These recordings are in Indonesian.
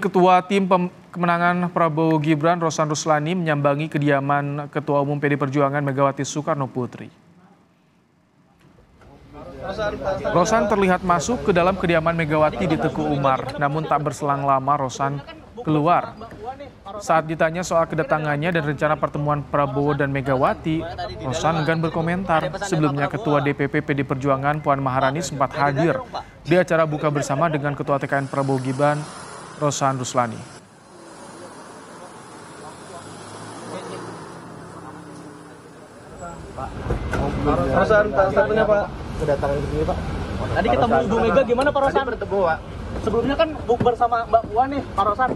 Ketua Tim Kemenangan Prabowo Gibran, Rosan Ruslani, menyambangi kediaman Ketua Umum PD Perjuangan Megawati Soekarno Putri. Rosan terlihat masuk ke dalam kediaman Megawati di Teguh Umar, namun tak berselang lama Rosan keluar. Saat ditanya soal kedatangannya dan rencana pertemuan Prabowo dan Megawati, Rosan enggan berkomentar. Sebelumnya Ketua DPP PD Perjuangan Puan Maharani sempat hadir di acara buka bersama dengan Ketua TKN Prabowo Gibran, Rosan Ruslani. Rosan, satunya Pak. Kedatangan ke sini Pak. Tadi ketemu Ibu Mega gimana Pak Rosan? Tadi bertemu Pak. Sebelumnya kan bukber sama Mbak Puan nih Pak Rosan.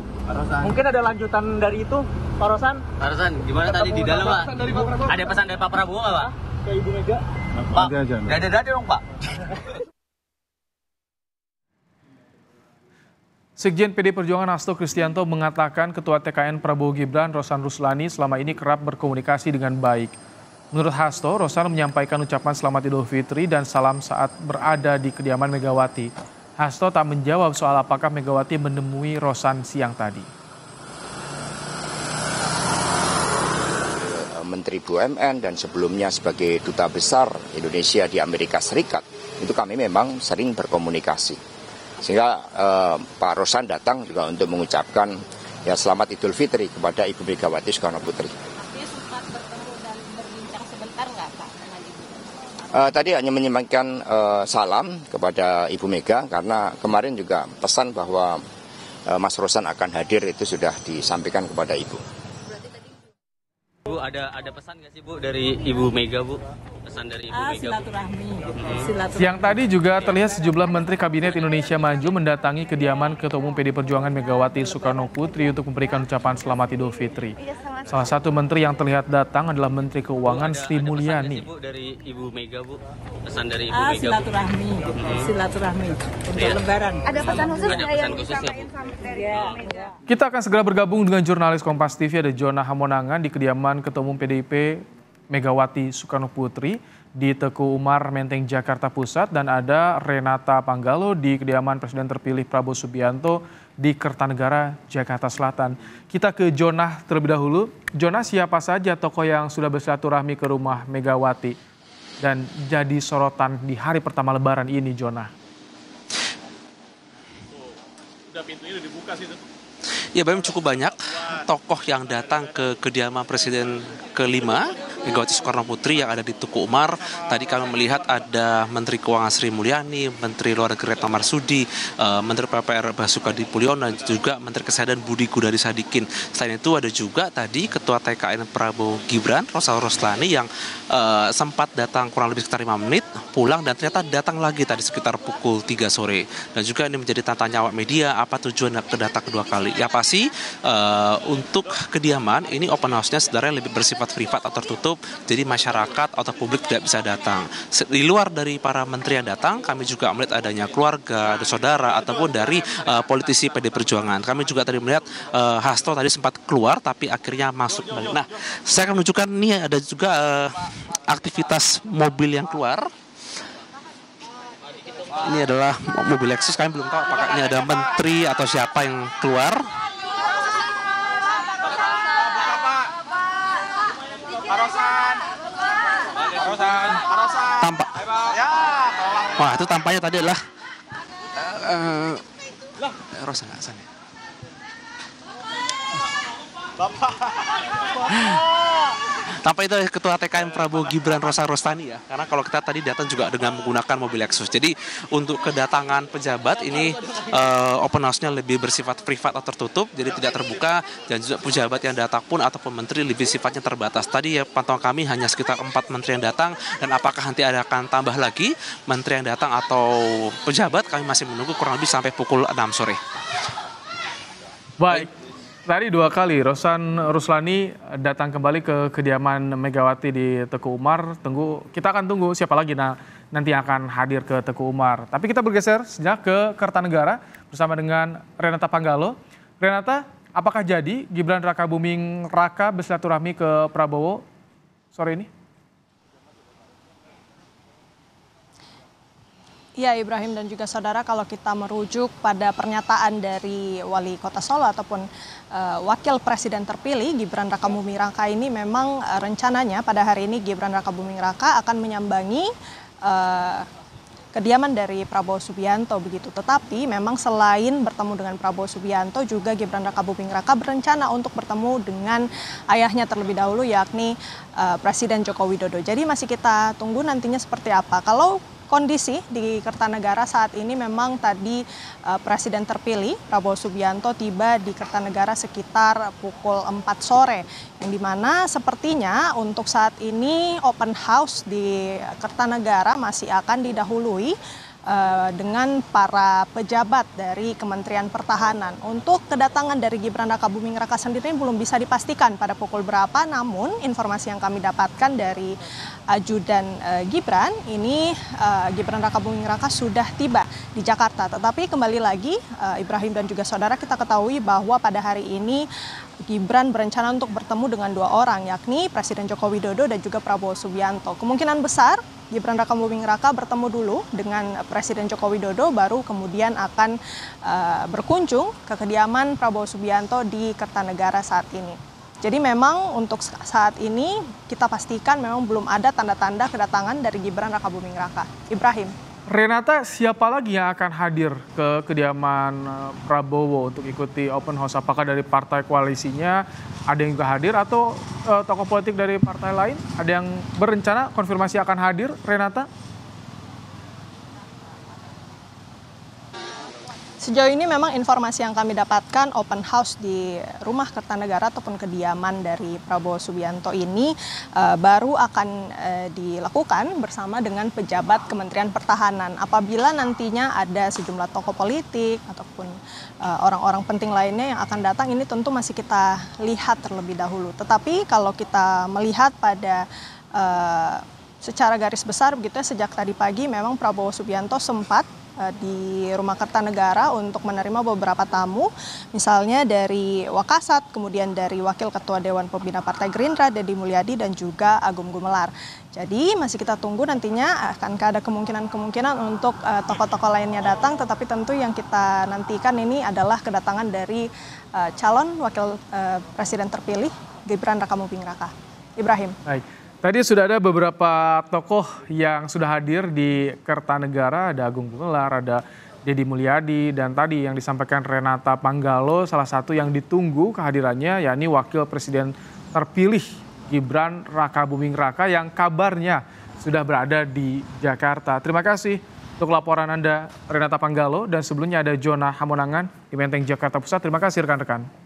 Mungkin ada lanjutan dari itu Pak Rosan? Pak Rosan, gimana tadi di dalam Pak? Ada pesan dari Pak Prabowo nggak Pak? Ke Ibu Mega? Pak, dada-dada dong Pak. Sekjen PD Perjuangan Hasto Kristianto mengatakan Ketua TKN Prabowo Gibran, Rosan Ruslani, selama ini kerap berkomunikasi dengan baik. Menurut Hasto, Rosan menyampaikan ucapan selamat Idul Fitri dan salam saat berada di kediaman Megawati. Hasto tak menjawab soal apakah Megawati menemui Rosan siang tadi. Menteri BUMN dan sebelumnya sebagai Duta Besar Indonesia di Amerika Serikat, itu kami memang sering berkomunikasi. Sehingga Pak Rosan datang juga untuk mengucapkan ya selamat Idul Fitri kepada Ibu Megawati Soekarno Putri. Dia sempat bertemu dan berbincang sebentar nggak Pak dengan Ibu? Tadi hanya menyampaikan salam kepada Ibu Mega karena kemarin juga pesan bahwa Mas Rosan akan hadir itu sudah disampaikan kepada Ibu. Bu, ada pesan nggak sih Bu dari Ibu Mega Bu? Pesan dari Ibu Mega. Silaturahmi. Siang tadi juga terlihat sejumlah Menteri Kabinet Indonesia Maju mendatangi kediaman Ketua Umum PD Perjuangan Megawati Soekarno Putri untuk memberikan ucapan selamat Idul Fitri. Salah satu menteri yang terlihat datang adalah Menteri Keuangan Sri Mulyani. Bu dari Ibu Mega Bu? Pesan dari Ibu Mega. Silaturahmi untuk Lebaran. Ada pesan khusus Ada pesan yang khusus ya, Bu? disampaikan dari Ibu Mega? Kita akan segera bergabung dengan jurnalis Kompas TV, ada Jona Hamonangan di kediaman Ketua Umum PDIP Megawati Soekarno Putri di Teguh Umar, Menteng, Jakarta Pusat, dan ada Renata Panggalo di kediaman Presiden terpilih Prabowo Subianto di Kertanegara, Jakarta Selatan. Kita ke Jona terlebih dahulu. Jona, siapa saja tokoh yang sudah bersilaturahmi ke rumah Megawati dan jadi sorotan di hari pertama Lebaran ini, Jona? Udah pintunya udah dibuka sih tuh. Ya, memang cukup banyak tokoh yang datang ke kediaman Presiden kelima Megawati Soekarno Putri yang ada di Teguh Umar. Tadi kami melihat ada Menteri Keuangan Sri Mulyani, Menteri Luar Negeri Retno Marsudi, Menteri PPR Basuki Hadimulyono, dan juga Menteri Kesehatan Budi Gunadi Sadikin. Selain itu ada juga tadi Ketua TKN Prabowo Gibran, Rosan Ruslani, yang sempat datang kurang lebih sekitar 5 menit, pulang dan ternyata datang lagi tadi sekitar pukul 3 sore. Dan juga ini menjadi tanya awak media, apa tujuan kedatang kedua kali. Ya pasti untuk kediaman ini open house-nya sebenarnya lebih bersifat privat atau tertutup, jadi masyarakat atau publik tidak bisa datang. Di luar dari para menteri yang datang, kami juga melihat adanya keluarga, ada saudara, ataupun dari politisi PD Perjuangan. Kami juga tadi melihat Hasto tadi sempat keluar, tapi akhirnya masuk kembali. Nah, saya akan menunjukkan ini ada juga aktivitas mobil yang keluar. Ini adalah mobil Lexus, kami belum tahu apakah ini ada menteri atau siapa yang keluar. Tampak. Wah, itu tampaknya tadi adalah Rosan nggak sana. Tampak itu Ketua TKN Prabowo Gibran, Rosan Ruslani ya. Karena kalau kita tadi datang juga dengan menggunakan mobil Lexus. Jadi untuk kedatangan pejabat ini open house-nya lebih bersifat privat atau tertutup, jadi tidak terbuka, dan juga pejabat yang datang pun ataupun menteri lebih sifatnya terbatas. Tadi ya pantauan kami hanya sekitar 4 menteri yang datang, dan apakah nanti akan tambah lagi menteri yang datang atau pejabat, kami masih menunggu kurang lebih sampai pukul 6 sore. Baik. Tadi 2 kali Rosan Ruslani datang kembali ke kediaman Megawati di Teguh Umar. Kita akan tunggu siapa lagi nanti yang akan hadir ke Teguh Umar. Tapi kita bergeser sejak ke Kertanegara bersama dengan Renata Panggalo. Renata, apakah jadi Gibran Raka Buming Raka bersilaturahmi ke Prabowo sore ini? Ya, Ibrahim dan juga saudara, kalau kita merujuk pada pernyataan dari Wali Kota Solo ataupun Wakil Presiden terpilih Gibran Rakabuming Raka ini memang rencananya pada hari ini Gibran Rakabuming Raka akan menyambangi kediaman dari Prabowo Subianto begitu. Tetapi memang selain bertemu dengan Prabowo Subianto juga Gibran Rakabuming Raka berencana untuk bertemu dengan ayahnya terlebih dahulu yakni Presiden Joko Widodo. Jadi masih kita tunggu nantinya seperti apa. Kalau kondisi di Kertanegara saat ini memang tadi Presiden terpilih Prabowo Subianto tiba di Kertanegara sekitar pukul 4 sore. Yang dimana sepertinya untuk saat ini open house di Kertanegara masih akan didahului dengan para pejabat dari Kementerian Pertahanan. Untuk kedatangan dari Gibran Rakabuming Raka sendiri belum bisa dipastikan pada pukul berapa, namun informasi yang kami dapatkan dari ajudan Gibran, ini Gibran Rakabuming Raka sudah tiba di Jakarta. Tetapi kembali lagi Ibrahim dan juga saudara, kita ketahui bahwa pada hari ini Gibran berencana untuk bertemu dengan dua orang, yakni Presiden Joko Widodo dan juga Prabowo Subianto. Kemungkinan besar Gibran Rakabuming Raka bertemu dulu dengan Presiden Joko Widodo, baru kemudian akan berkunjung ke kediaman Prabowo Subianto di Kertanegara saat ini. Jadi memang untuk saat ini kita pastikan memang belum ada tanda-tanda kedatangan dari Gibran Rakabuming Raka. Ibrahim. Renata, siapa lagi yang akan hadir ke kediaman Prabowo untuk ikuti open house? Apakah dari partai koalisinya ada yang juga hadir atau tokoh politik dari partai lain? Ada yang berencana konfirmasi akan hadir, Renata? Sejauh ini memang informasi yang kami dapatkan open house di rumah Kertanegara ataupun kediaman dari Prabowo Subianto ini baru akan dilakukan bersama dengan pejabat Kementerian Pertahanan. Apabila nantinya ada sejumlah tokoh politik ataupun orang-orang penting lainnya yang akan datang, ini tentu masih kita lihat terlebih dahulu. Tetapi kalau kita melihat pada secara garis besar begitu ya, sejak tadi pagi memang Prabowo Subianto sempat di Rumah Kertanegara untuk menerima beberapa tamu, misalnya dari Wakasat, kemudian dari Wakil Ketua Dewan Pembina Partai Gerindra Deddy Mulyadi dan juga Agung Gumelar. Jadi masih kita tunggu nantinya akan ada kemungkinan untuk tokoh-tokoh lainnya datang, tetapi tentu yang kita nantikan ini adalah kedatangan dari calon Wakil Presiden terpilih Gibran Rakabuming Raka. Ibrahim. Baik. Tadi sudah ada beberapa tokoh yang sudah hadir di Kertanegara, ada Agung Gumelar, ada Deddy Mulyadi, dan tadi yang disampaikan Renata Panggalo, salah satu yang ditunggu kehadirannya yakni Wakil Presiden terpilih Gibran Rakabuming Raka yang kabarnya sudah berada di Jakarta. Terima kasih untuk laporan Anda Renata Panggalo, dan sebelumnya ada Jonah Hamonangan di Menteng Jakarta Pusat. Terima kasih rekan-rekan.